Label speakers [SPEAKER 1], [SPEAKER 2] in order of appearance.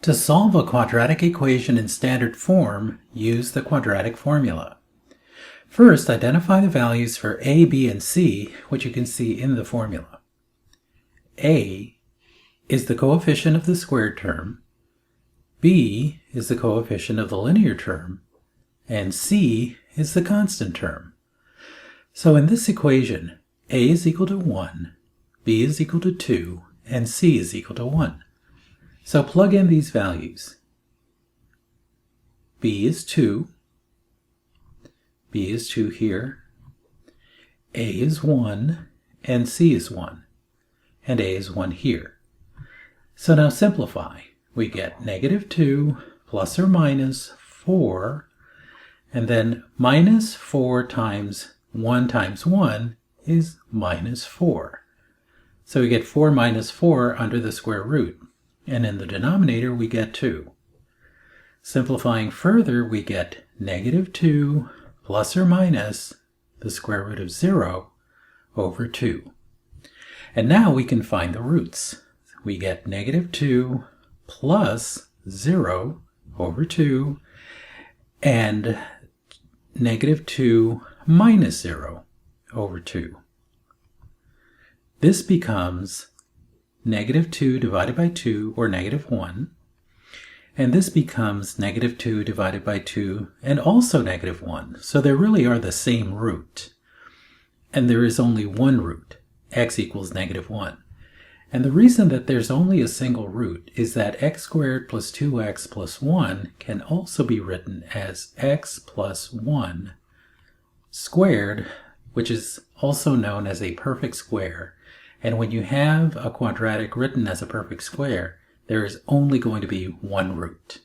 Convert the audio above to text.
[SPEAKER 1] To solve a quadratic equation in standard form, use the quadratic formula. First, identify the values for a, b, and c, which you can see in the formula. A is the coefficient of the squared term, b is the coefficient of the linear term, and c is the constant term. So in this equation, a is equal to 1, b is equal to 2, and c is equal to 1. So plug in these values. B is 2. B is 2 here. A is 1. And C is 1. And A is 1 here. So now simplify. We get negative 2 plus or minus 4. And then minus 4 times 1 is minus 4. So we get 4 minus 4 under the square root. And in the denominator, we get 2. Simplifying further, we get negative 2 plus or minus the square root of 0 over 2. And now we can find the roots. We get negative 2 plus 0 over 2 and negative 2 minus 0 over 2. This becomes negative 2 divided by 2, or negative 1. And this becomes negative 2 divided by 2, and also negative 1. So they really are the same root. And there is only one root, x equals negative 1. And the reason that there's only a single root is that x squared plus 2x plus 1 can also be written as x plus 1 squared, which is also known as a perfect square. And when you have a quadratic written as a perfect square, there is only going to be one root.